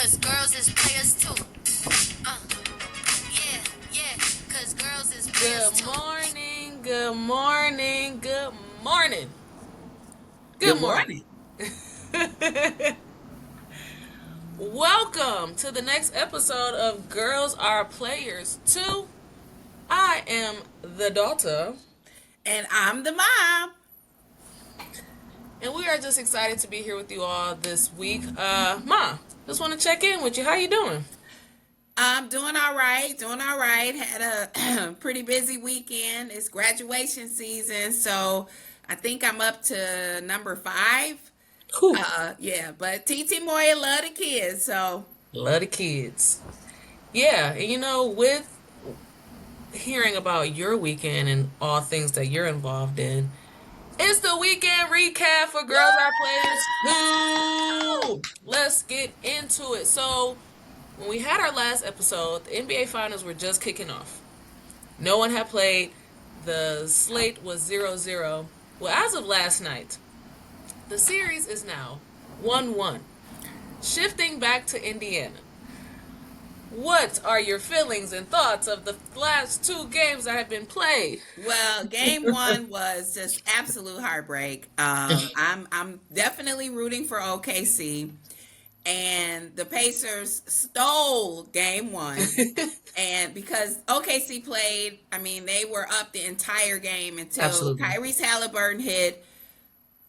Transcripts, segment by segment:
cause girls is players too. Uh, yeah, yeah, cause girls is players Good too. morning, good morning, good morning, Good good morning. morning. Welcome to the next episode of Girls Are Players 2. I am the daughter, And I'm the mom. and we are just excited to be here with you all this week. Ma, just want to check in with you. How you doing? I'm doing all right, doing all right. Had a pretty busy weekend. It's graduation season, so I think I'm up to number 5. Whew. Yeah, but TT Moya love the kids, so Love the kids. Yeah, and with hearing about your weekend and all things that you're involved in, it's the weekend recap for Girls Are Players 2. Let's get into it. So, when we had our last episode, the NBA Finals were just kicking off. No one had played. The slate was 0-0. Well, as of last night, the series is now 1-1. Shifting back to Indiana. What are your feelings and thoughts of the last 2 games that have been played? well, game 1 was just absolute heartbreak. I'm definitely rooting for OKC, and the Pacers stole game 1. And because OKC played, I mean, they were up the entire game until Absolutely. Tyrese Halliburton hit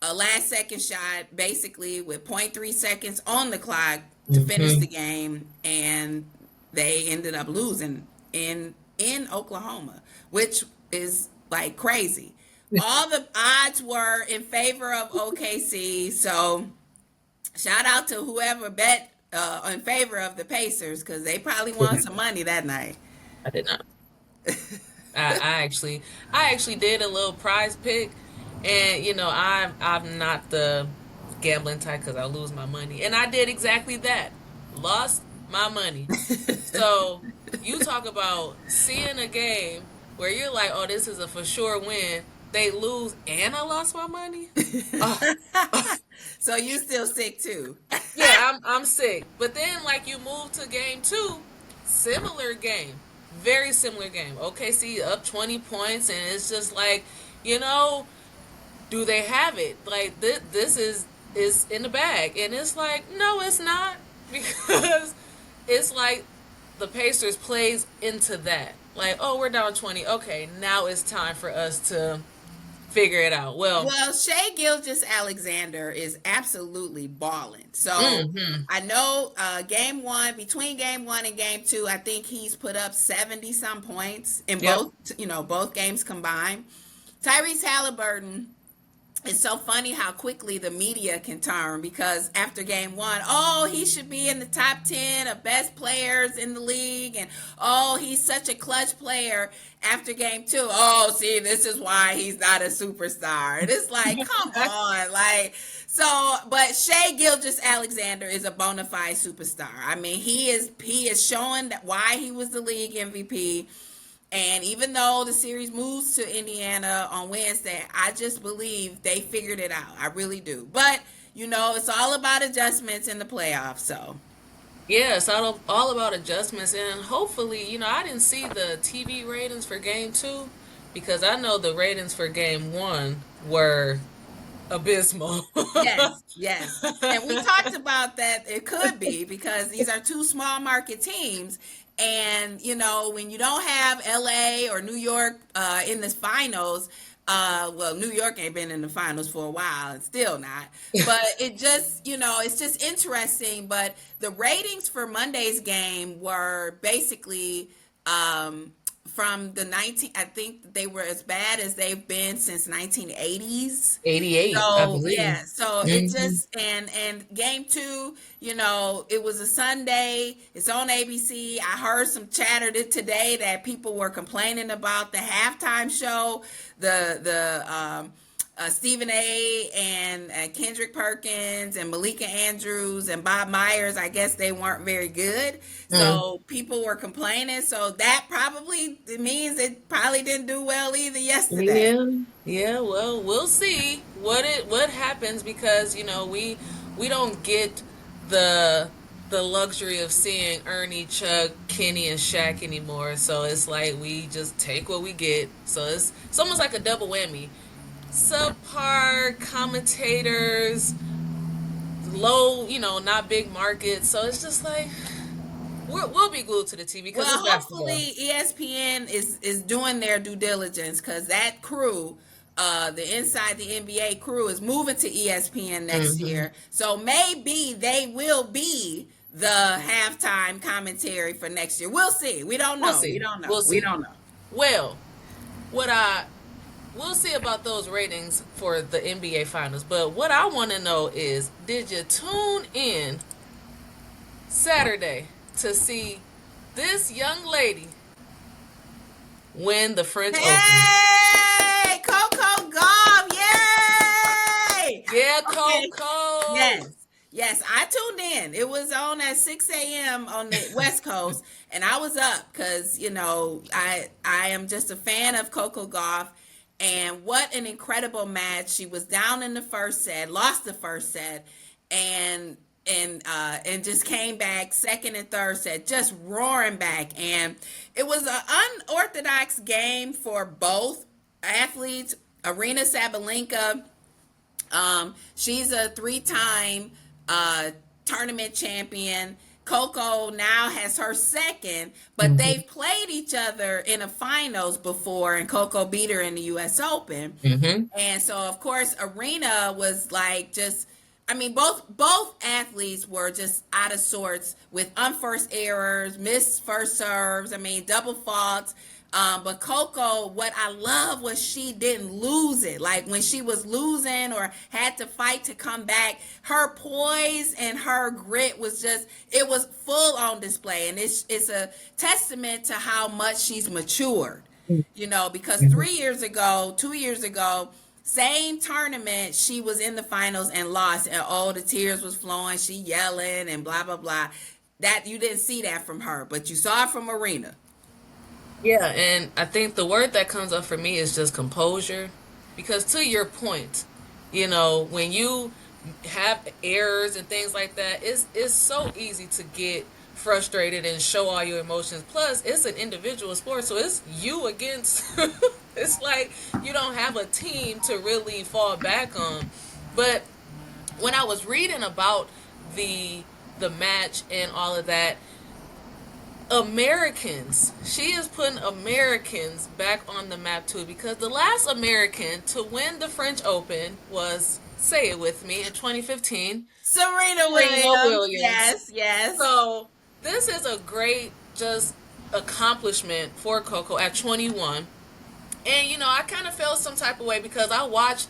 a last second shot, basically with point 0.3 seconds on the clock to finish Hmm. the game. And they ended up losing in Oklahoma, which is like crazy. All the odds were in favor of OKC. So shout out to whoever bet in favor of the Pacers because they probably won some money that night. I did not. I actually did a little prize pick, and I'm not the gambling type because I lose my money, and I did exactly that. Lost my money. So you talk about seeing a game where you're like, oh, this is a for sure win. They lose, and I lost my money. Oh, So you still sick too. yeah, I'm sick. But then like you move to game 2, similar game. Very similar game. OKC up 20 points, and it's just like, you know, do they have it? Like this is in the bag. And it's like, no, it's not because it's like the Pacers plays into that. Like, oh, we're down 20. Okay, now it's time for us to figure it out. Well, Well, Shea Gilgis Alexander is absolutely balling. So mhm. I know game 1, between game 1 and game 2, I think he's put up 70 some points in Yep. both games combined. Tyrese Halliburton, it's so funny how quickly the media can turn because after game 1, oh, he should be in the top 10 of best players in the league. And oh, he's such a clutch player. After game 2, oh, see, this is why he's not a superstar. And it's like, come on. Like, so, but Shea Gilgis Alexander is a bona fide superstar. I mean, he is showing that why he was the league MVP. And even though the series moves to Indiana on Wednesday, I just believe they figured it out. I really do. But, it's all about adjustments in the playoffs. So, Yeah, it's all about adjustments, and hopefully, I didn't see the TV ratings for game 2 because I know the ratings for game 1 were abysmal. yes, yes. And we talked about that it could be because these are two small market teams. And, when you don't have LA or New York in the finals, well, New York ain't been in the finals for a while and still not. But it just, it's just interesting. But the ratings for Monday's game were basically from the 19, I think they were as bad as they've been since 1980s. 88, I So believe. yeah, so it Hmm. just and game 2, it was a Sunday. It's on ABC. I heard some chatter today that people were complaining about the halftime show, the Stephen A. and Kendrick Perkins and Malika Andrews and Bob Myers. I guess they weren't very good, Mm. so people were complaining. So that probably means it probably didn't do well either yesterday. Yeah, yeah. Well, we'll see what happens because we don't get the the luxury of seeing Ernie, Chuck, Kenny, and Shaq anymore. So it's like we just take what we get. So it's almost like a double whammy. Subpar commentators, low, not big markets. So it's just like we'll be glued to the TV because Well, it's basketball. hopefully ESPN is doing their due diligence because that crew, the Inside the NBA crew, is moving to ESPN next Hmm. year. So maybe they will be the halftime commentary for next year. We'll see. We don't We'll know. We see. don't know. We'll We see. don't know. Well, what I we'll see about those ratings for the NBA finals. But what I want to know is, did you tune in Saturday to see this young lady win the French Open? Hey, Coco Gauff! Yay! Yeah, Okay. Coco. Yes. Yes, I tuned in. It was on at 6 a.m. on the West Coast, and I was up because I am just a fan of Coco Gauff, and what an incredible match! She was down in the first set, lost the first set, and and just came back second and third set, just roaring back, and it was an unorthodox game for both athletes. Arena Sabalenka, she's a three-time uh, tournament champion. Coco now has her second, but Hmm. they've played each other in a finals before, and Coco beat her in the U.S. Open. Hmm. And so, of course, Arena was like just. I mean, both athletes were just out of sorts with unforced errors, missed first serves. I mean, double faults. But Coco, what I love was she didn't lose it. Like when she was losing or had to fight to come back, her poise and her grit was just, it was full on display. And it's a testament to how much she's matured, because Hmm. 3 years ago, 2 years ago, same tournament, she was in the finals and lost, and oh, the tears was flowing, she yelling and blah blah blah. That you didn't see that from her, but you saw it from Arena. Yeah, and I think the word that comes up for me is just composure. Because to your point, when you have errors and things like that, it's so easy to get frustrated and show all your emotions. Plus, it's an individual sport, so it's you against it's like you don't have a team to really fall back on. But when I was reading about the match and all of that, Americans. She is putting Americans back on the map too, because the last American to win the French Open was, say it with me, in 2015, Serena Serena Williams, Williams. yes, yes. So this is a great just accomplishment for Coco at 21. And I kind of felt some type of way because I watched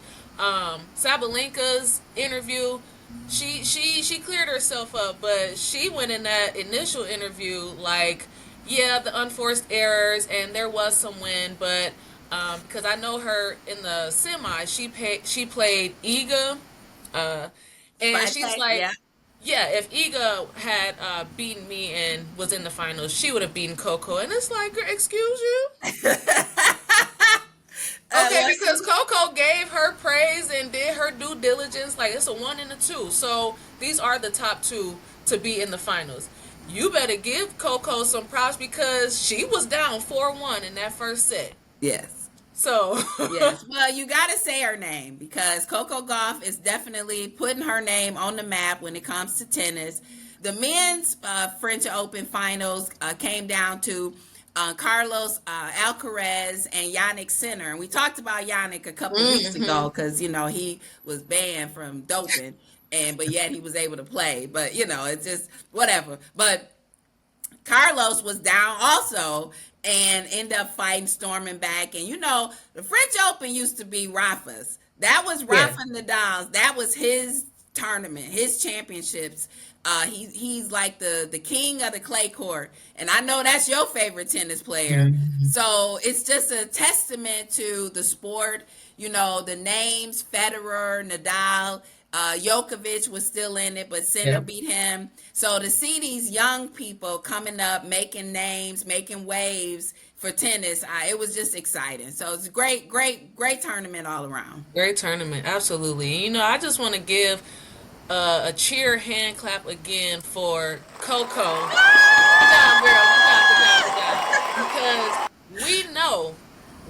Sabalenka's interview. She cleared herself up, but she went in that initial interview like, yeah, the unforced errors and there was some win, but because I know her in the semi, she played Iga, uh, and she's Swiatek, like, yeah. yeah, if Iga had beaten me and was in the finals, she would have beaten Coco, and it's like, excuse you. Okay, because Listen, Coco gave her praise and did her due diligence. Like, it's a one and a two. So these are the top two to be in the finals. You better give Coco some props because she was down 4-1 in that first set. yes. So, Yes. Well, you got to say her name because Coco Gauff is definitely putting her name on the map when it comes to tennis. The men's French Open finals came down to Carlos Alcaraz and Yannick Sinner. And we talked about Yannick a couple weeks hmm, ago because, he was banned from doping. But yet he was able to play. But, it's just whatever. But Carlos was down also and end up fighting, storming back. And the French Open used to be Rafa's. That was yeah, Rafa Nadal's. That was his tournament, his championships. He's like the king of the clay court, and I know that's your favorite tennis player. hmm, So it's just a testament to the sport. The names Federer, Nadal, Djokovic was still in it, but Sinner yeah, beat him. So to see these young people coming up, making names, making waves for tennis, it was just exciting. So it's a great, great, great tournament all around. great tournament, absolutely. I just want to give a cheer hand clap again for Coco. Good job, girl. Good job, good job, good job. Because we know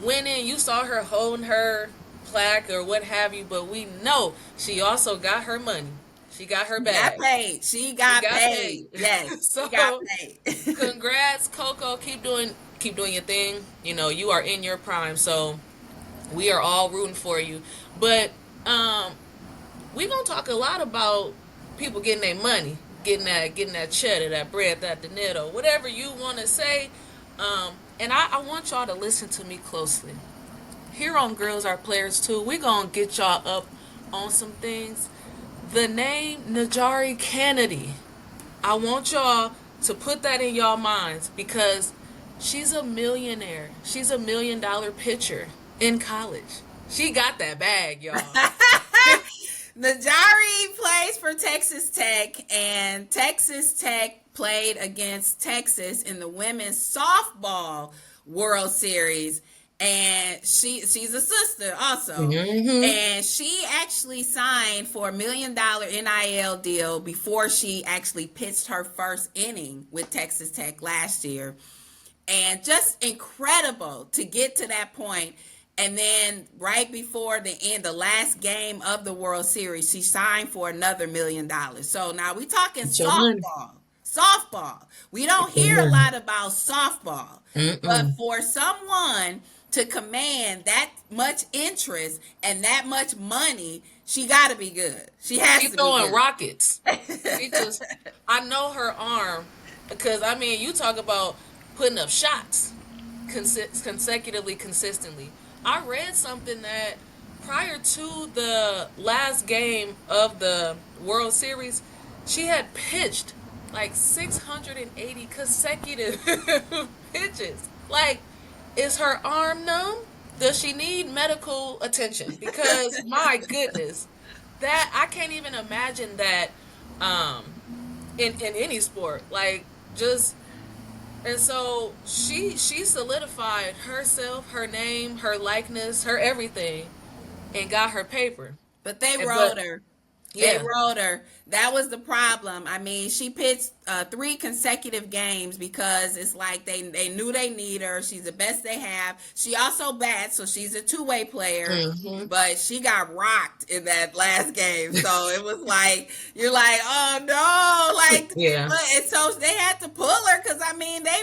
winning, you saw her holding her plaque or what have you, but we know she also got her money. She got her She got bag. paid. She She got got paid. paid. Yes, she got So paid. congrats, Coco. Keep doing your thing. You know, you are in your prime. So we are all rooting for you. But we gonna talk a lot about people getting their money, getting that cheddar, that bread, that dinero, whatever you want to say. And I want y'all to listen to me closely. Here on Girls Are Players Too, we gonna get y'all up on some things. The name Najari Kennedy. I want y'all to put that in y'all minds because she's a millionaire. She's $1 million pitcher in college. She got that bag, y'all. Najari plays for Texas Tech, and Texas Tech played against Texas in the women's softball World Series. And she's a sister also. Mm-hmm. And she actually signed for $1 million NIL deal before she actually pitched her first inning with Texas Tech last year. And just incredible to get to that point. And then right before the end, the last game of the World Series, she signed for another $1 million. So now we talking Get your money. softball. Softball. We don't Get your hear a money. lot about softball. But Mm-mm. for someone to command that much interest and that much money, she got to be good. She has She to be throwing good. rockets. She just, I know her arm because I mean, you talk about putting up shots consecutively, consistently. I read something that prior to the last game of the World Series, she had pitched like 680 consecutive pitches. Like, is her arm numb? Does she need medical attention? Because my goodness, that I can't even imagine that um in any sport. Like just and so she solidified herself, her name, her likeness, her everything, and got her paper. But they And rode but her. They yeah, rode her. That was the problem. I mean, she pitched 3 consecutive games because it's like they knew they need her. She's the best they have. She also bats, so she's a two-way player. hmm But she got rocked in that last game, so it was like you're like, oh no, like, yeah, and so they had to pull her because I mean they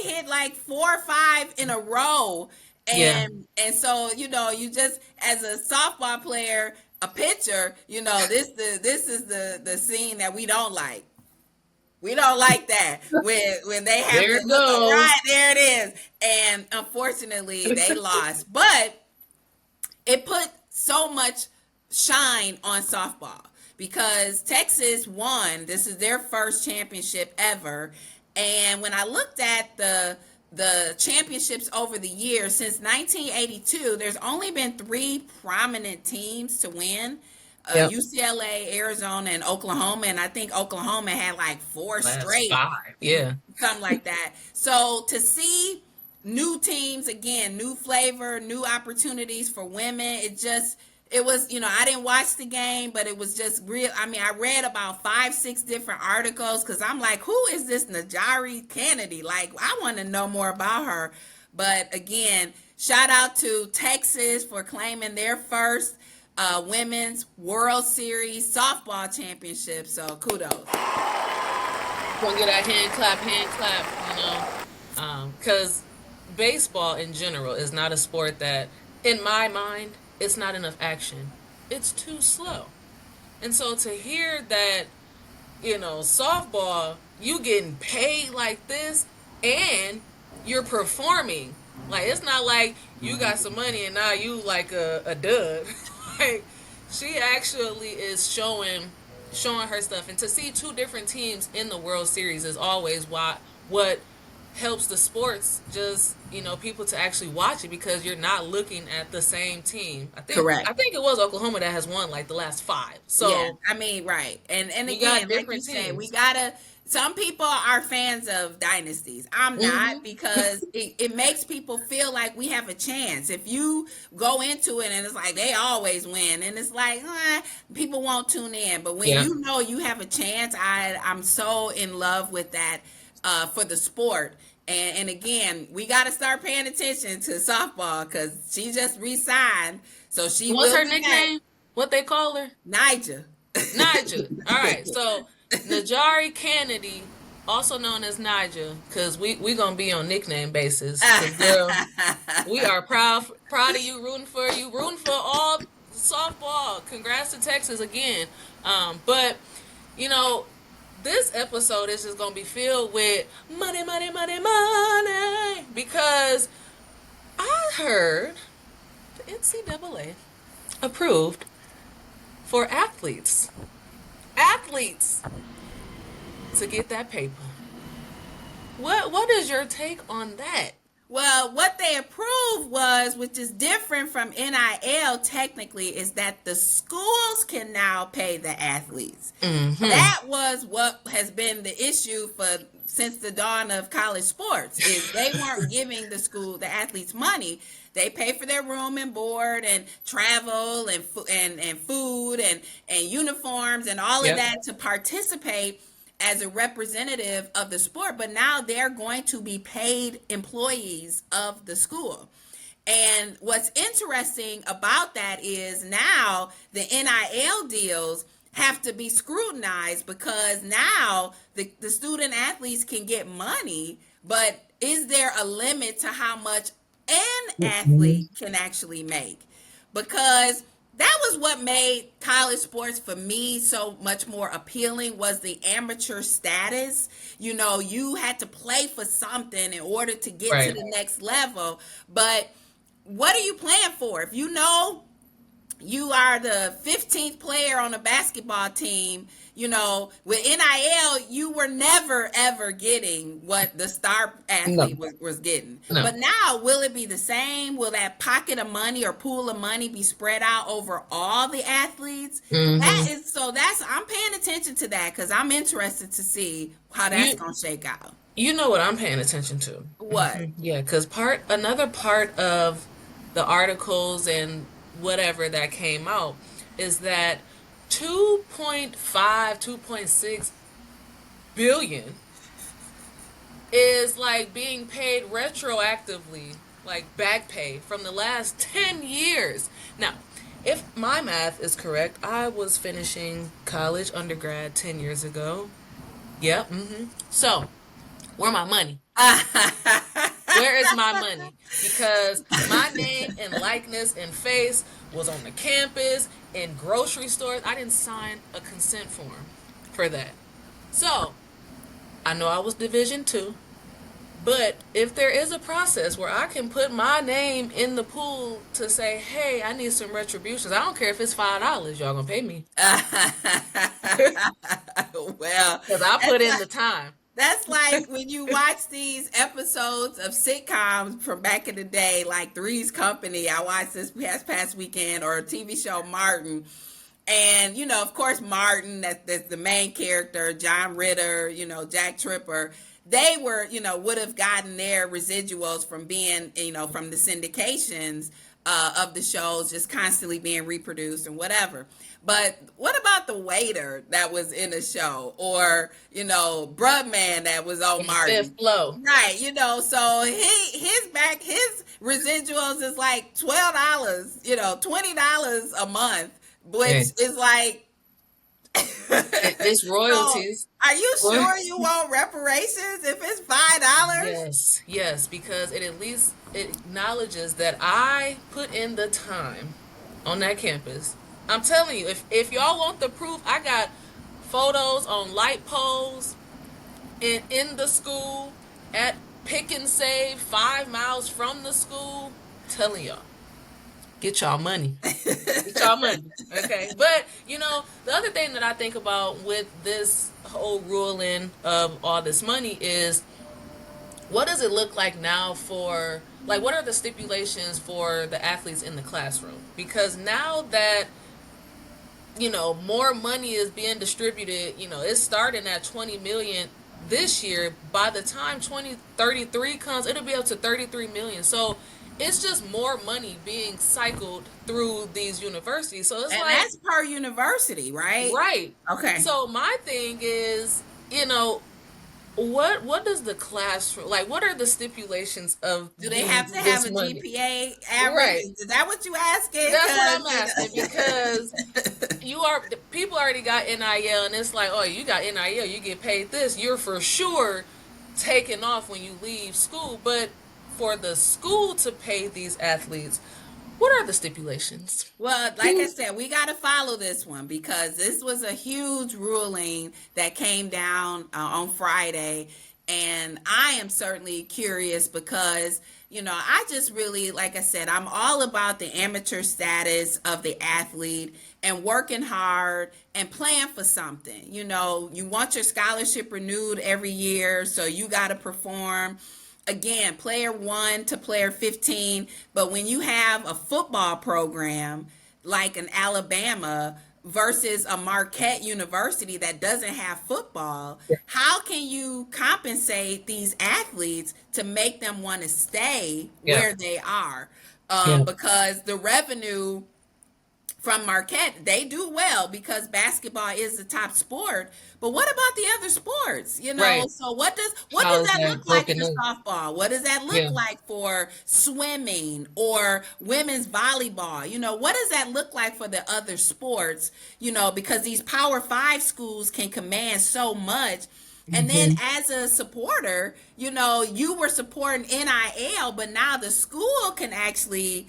hit like 4 or 5 in a row, yeah, and so you just as a softball player, a pitcher, this is the scene that we don't like. We don't like that when they have there to it look goes. right there it is, and unfortunately they lost, but it put so much shine on softball because Texas won. This is their first championship ever. And when I looked at the championships over the years since 1982, there's only been 3 prominent teams to win. Yep, UCLA, Arizona, and Oklahoma, and I think Oklahoma had like 4 straight, last 5. Yeah, something like that. So to see new teams again, new flavor, new opportunities for women, it was, I didn't watch the game, but it was just real. I mean, I read about 5 6 different articles because I'm like, who is this Najari Kennedy? Like, I want to know more about her. But again, shout out to Texas for claiming their first women's World Series softball championship. So kudos. gonna get that hand clap, because baseball in general is not a sport that, in my mind, it's not enough action. It's too slow. And so to hear that, softball, you getting paid like this and you're performing. Like it's not like you got some money and now you like a dud. Like she actually is showing her stuff. And to see two different teams in the World Series is always what helps the sports just, people to actually watch it because you're not looking at the same team. Correct. I think it was Oklahoma that has won like the last 5. Yeah, So I mean, right. And you got again, like you different say, we teams. gotta some people are fans of dynasties. I'm not, Hmm. because it makes people feel like we have a chance. If you go into it and it's like they always win, and it's like, people won't tune in. But when Yeah. you know you have a chance, I'm so in love with that, for the sport. And again, we got to start paying attention to softball because she just re-signed, so she What's will her be back. nickname? What they call her? Niger. Nigel. All right. So Najari Kennedy, also known as Nigel, because we gonna be on nickname basis. Cause girl, we are proud of you, rooting for all softball. Congrats to Texas again. But you know, this episode is just gonna be filled with money, money, money, money. Because I heard the NCAA approved for athletes to get that paper. What is your take on that? Well, what they approved was, which is different from NIL technically, is that the schools can now pay the athletes. Mm-hmm. That was what has been the issue for since the dawn of college sports, is they weren't giving the athletes money. They pay for their room and board and travel and food and uniforms and all of Yep. that to participate as a representative of the sport, but now they're going to be paid employees of the school. And what's interesting about that is now the NIL deals have to be scrutinized, because now the student athletes can get money, but is there a limit to how much an athlete can actually make? Because that was what made college sports for me so much more appealing, was the amateur status. You had to play for something in order to get to Right. the next level. But what are you playing for? If you know you are the 15th player on a basketball team, with NIL, you were never ever getting what the star No. athlete was getting. No. But now, will it be the same? Will that pocket of money or pool of money be spread out over all the athletes? Mm-hmm. I'm paying attention to that, because I'm interested to see how that's You gonna shake out. you know what I'm paying attention to? What? Yeah, because another part of the articles and whatever that came out is that 2.5, 2.6 billion is like being paid retroactively, like back pay from the last 10 years. Now, if my math is correct, I was finishing college undergrad 10 years ago. Yep. So, where my money? Where is my money? Because my name and likeness and face was on the campus, in grocery stores. I didn't sign a consent form for that. So, I know I was Division 2, but if there is a process where I can put my name in the pool to say, hey, I need some retributions, I don't care if it's $5, y'all gonna pay me. Well, Because I put in the time. that's like when you watch these episodes of sitcoms from back in the day, like Three's Company. I watched this past weekend, or a TV show Martin. And, of course, Martin, that's the main character, John Ritter, Jack Tripper. They would have gotten their residuals from being, from the syndications of the shows, just constantly being reproduced and whatever. But what about the waiter that was in the show, or Bruh Man that was on Fifth Martin? flow. Right, so his residuals is like $12, $20 a month, which Yes. is like, It's so royalties. are you sure you want reparations if it's $5? Yes, because it at least it acknowledges that I put in the time on that campus. I'm telling you, if y'all want the proof, I got photos on light poles in the school, at Pick and Save 5 miles from the school. Telling y'all, get y'all money. Get y'all money. Okay. But, the other thing that I think about with this whole ruling of all this money is what does it look like now for, like, what are the stipulations for the athletes in the classroom? Because now that, more money is being distributed, it's starting at 20 million this year. By the time 2033 comes, it'll be up to 33 million. So it's just more money being cycled through these universities. So it's And like, that's per university, right? right. Okay. So my thing is, what does the classroom, like, what are the stipulations of Do they have to have this a money? GPA average? Right. Is that what you asking? That's what I'm asking, because Because people already got NIL, and it's like, oh, you got NIL, you get paid this, you're for sure taking off when you leave school. But for the school to pay these athletes, what are the stipulations? well, like I said, we got to follow this one because this was a huge ruling that came down on Friday. And I am certainly curious because, I just really, like I said, I'm all about the amateur status of the athlete and working hard and playing for something. You want your scholarship renewed every year, so you got to perform. Again, player 1 to player 15. But when you have a football program like an Alabama versus a Marquette University that doesn't have football, how can you compensate these athletes to make them want to stay Yeah. where they are? Yeah. Because the revenue from Marquette, they do well because basketball is the top sport. But what about the other sports? Right. So what does How's that that look like broken for in? softball? What does that look Yeah. like for swimming or women's volleyball? What does that look like for the other sports? Because these Power 5 schools can command so much. And then Hmm. as a supporter, you were supporting NIL, but now the school can actually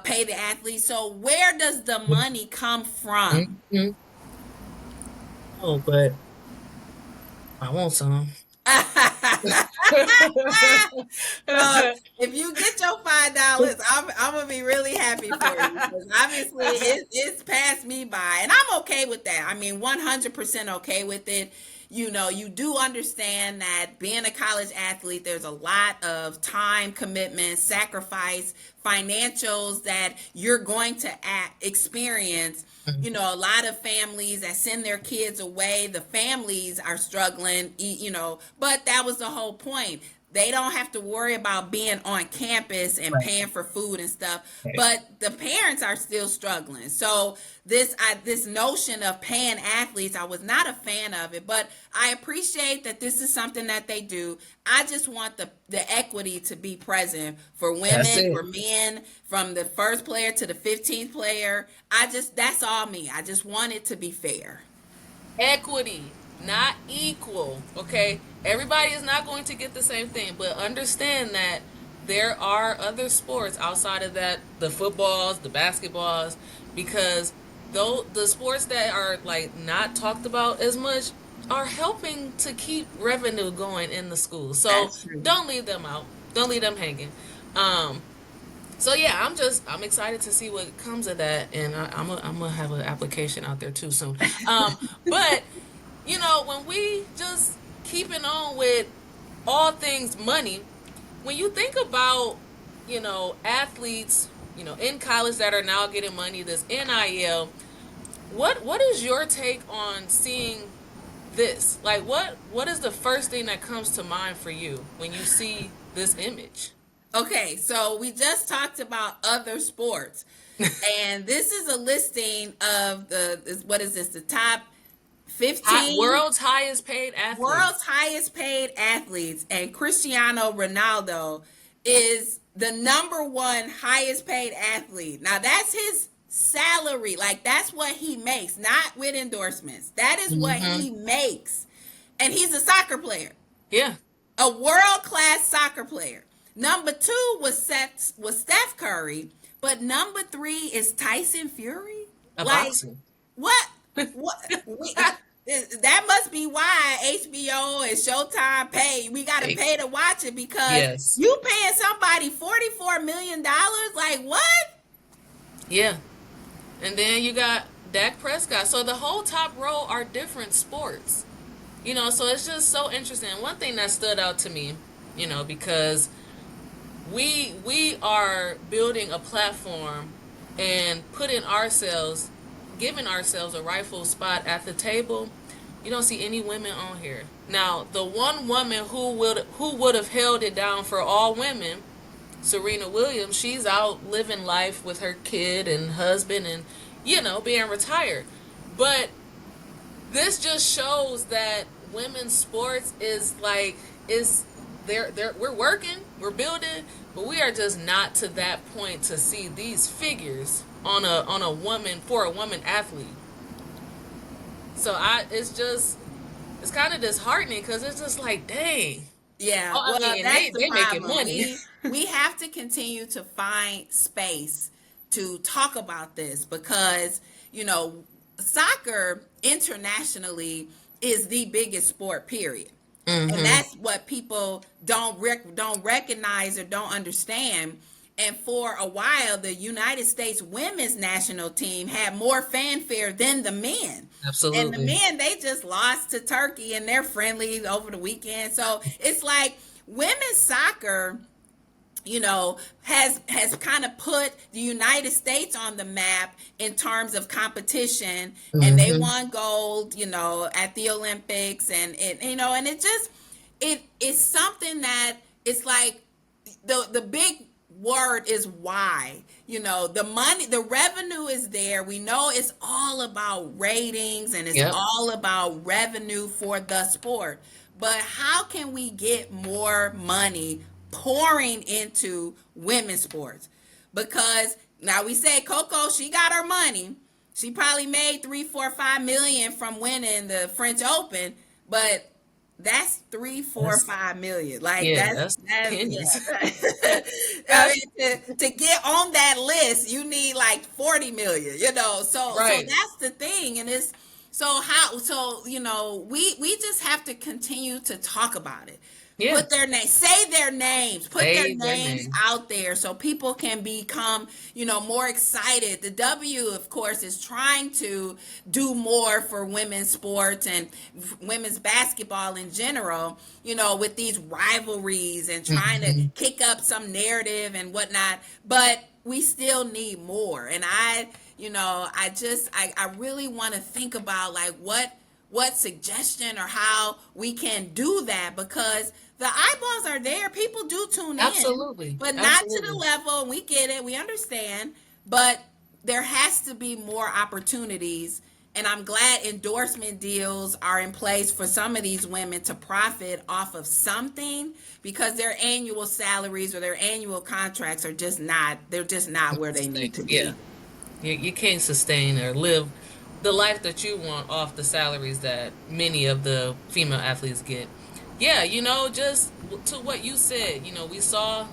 pay the athletes. So where does the money come from? Hmm. Oh, but I want some. So if you get your $5, I'm gonna be really happy for you because obviously it's passed me by, and I'm okay with that. I mean, 100% okay with it. You do understand that being a college athlete, there's a lot of time commitment, sacrifice, financials that you're going to experience. A lot of families that send their kids away, the families are struggling, but that was the whole point. They don't have to worry about being on campus and Right. paying for food and stuff, Right. but the parents are still struggling. So this notion of paying athletes, I was not a fan of it, but I appreciate that this is something that they do. I just want the equity to be present for That's women, it. for men, from the first player to the 15th player. That's all me. I just want it to be fair. Equity, not equal. Okay, everybody is not going to get the same thing, but understand that there are other sports outside of that, the footballs, the basketballs, because though the sports that are like not talked about as much are helping to keep revenue going in the schools. So That's true. don't leave them out. Don't leave them hanging. Um, so yeah, I'm excited to see what comes of that, and I'm gonna have an application out there too soon. But when we just keeping on with all things money, when you think about athletes in college that are now getting money, this NIL, what is your take on seeing this? Like, what is the first thing that comes to mind for you when you see this image? Okay, so we just talked about other sports. And this is a listing of what is this? The top 15 World's highest paid world's athletes. highest paid athletes, and Cristiano Ronaldo is the number one highest paid athlete. Now that's his salary, like that's what he makes, not with endorsements. That is what Hmm. he makes, and he's a soccer player, Yeah, a world class soccer player. Number two was Steph Curry, but number three is Tyson Fury. a Like boxer. what? What? That must be why HBO and Showtime pay. We got to pay to watch it because Yes. you paying somebody $44 million. Like what? Yeah. And then you got Dak Prescott. So the whole top row are different sports. So it's just so interesting. One thing that stood out to me, because we are building a platform and giving ourselves a rightful spot at the table. You don't see any women on here. Now, the one woman who would have held it down for all women, Serena Williams, she's out living life with her kid and husband and being retired. But this just shows that women's sports is like is they're we're working, we're building, but we are just not to that point to see these figures on a woman for a woman athlete. So it's kind of disheartening because it's just like, dang. Yeah, Oh, I well, mean, and that's they the they making problem. money. We have to continue to find space to talk about this because, you know, soccer internationally is the biggest sport, period. And Hmm. that's what people don't recognize or don't understand. And for a while, the United States women's national team had more fanfare than the men. And the Absolutely. men, they just lost to Turkey and they're friendly over the weekend. So it's like women's soccer, has kind of put the United States on the map in terms of competition, and they Hmm. won gold, at the Olympics, and and it just it is something that it's like the big word is why. The money, the revenue is there. We know it's all about ratings and it's Yep. all about revenue for the sport. But how can we get more money pouring into women's sports? Because now we say Coco, she got her money. She probably made 3, 4, 5 million from winning the French Open, but that's three, four, That's 5 million. Like yeah, that's that's that's pennies. yeah. I mean, to get on that list, you need like 40 million. So Right. that's the thing, and it's so how so we just have to continue to talk about it. Yeah. Put their name, say their names, put their Say their names name. out there so people can become, more excited. The W, of course, is trying to do more for women's sports and women's basketball in general, with these rivalries and trying to Hmm. kick up some narrative and whatnot. But we still need more. And I really want to think about like what suggestion or how we can do that because the eyeballs are there. People do tune in, Absolutely. but not to the Absolutely. level. We get it. We understand. But there has to be more opportunities. And I'm glad endorsement deals are in place for some of these women to profit off of something because their annual salaries or their annual contracts are just not where they need to Yeah. be. You can't sustain or live the life that you want off the salaries that many of the female athletes get. Yeah, just to what you said, we saw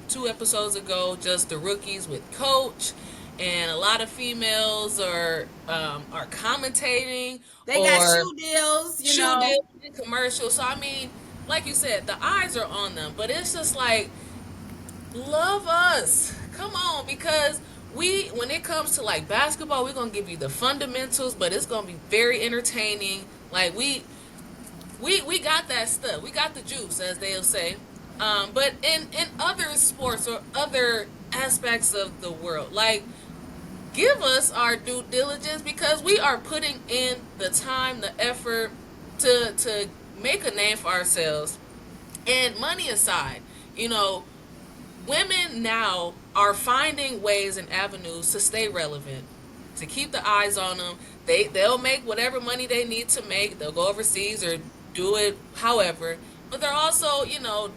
2 episodes ago just the rookies with Coach, and a lot of females are commentating They got or shoe deals, shoe deals and commercials. So I mean, like you said, the eyes are on them, but it's just like love us. Come on, because when it comes to like basketball, we're gonna give you the fundamentals, but it's gonna be very entertaining. Like we got that stuff. We got the juice, as they'll say. But in other sports or other aspects of the world, like give us our due diligence because we are putting in the time, the effort to make a name for ourselves. And money aside, you know, women now are finding ways and avenues to stay relevant, to keep the eyes on them. They'll make whatever money they need to make. They'll go overseas or do it however. But they're also,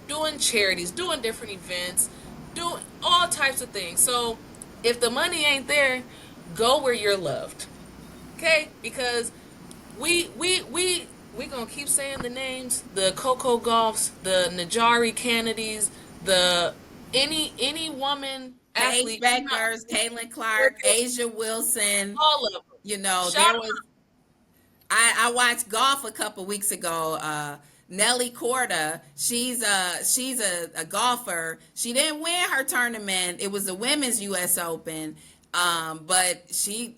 doing charities, doing different events, doing all types of things. So if the money ain't there, go where you're loved. Okay? Because we gonna keep saying the names, the Coco Gauffs, the Najari Kennedys, the any woman Paige athlete, Beckers, Caitlin Clark, Asia Wilson. all of them. Shout There was I watched golf a couple weeks ago. Nelly Corda, she's a golfer. She didn't win her tournament. It was the women's U.S. Open. But she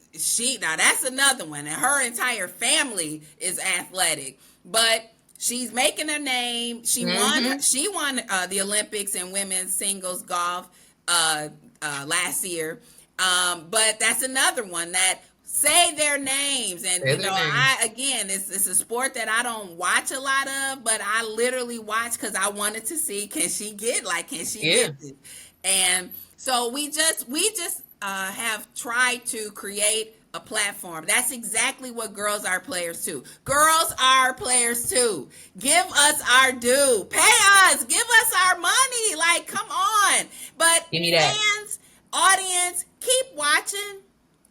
now that's another one, and her entire family is athletic. But She's making her name. She won. Mm-hmm. She won the Olympics in women's singles golf last year. But that's another one that say their names, and Say their name. I again, it's a sport that I don't watch a lot of, but I literally watch because I wanted to see can she Yeah. get it, and so we just have tried to create a platform. That's exactly what girls are players too. Girls are players too. Give us our due. Pay us. Give us our money. Like, come on. But Give me that. fans, audience, keep watching.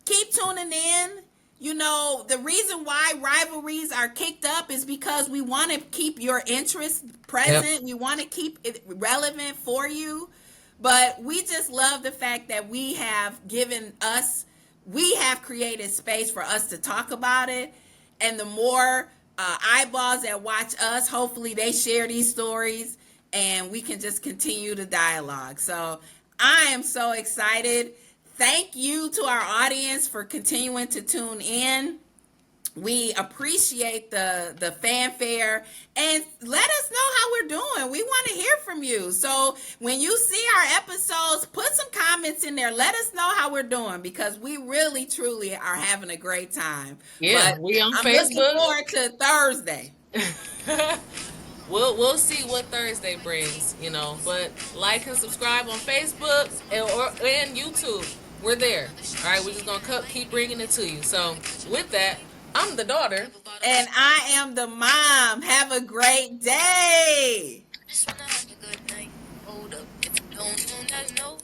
Keep tuning in. The reason why rivalries are kicked up is because we want to keep your interest Yep. present. We want to keep it relevant for you. But we just love the fact that we have created space for us to talk about it. And the more eyeballs that watch us, hopefully they share these stories and we can just continue the dialogue. So I am so excited. Thank you to our audience for continuing to tune in. We appreciate the fanfare, and let us know how we're doing. We want to hear from you. So when you see our episodes, put some comments in there. Let us know how we're doing because we really truly are having a great time. Yeah, But we on I'm looking Facebook. forward to Thursday. We'll see what Thursday brings, But like and subscribe on Facebook and YouTube. We're there. All right, we're just gonna keep bringing it to you. So with that, I'm the daughter. And I am the mom. Have a great day. Just wanna have a good night. Hold up, if you don't know, now you know.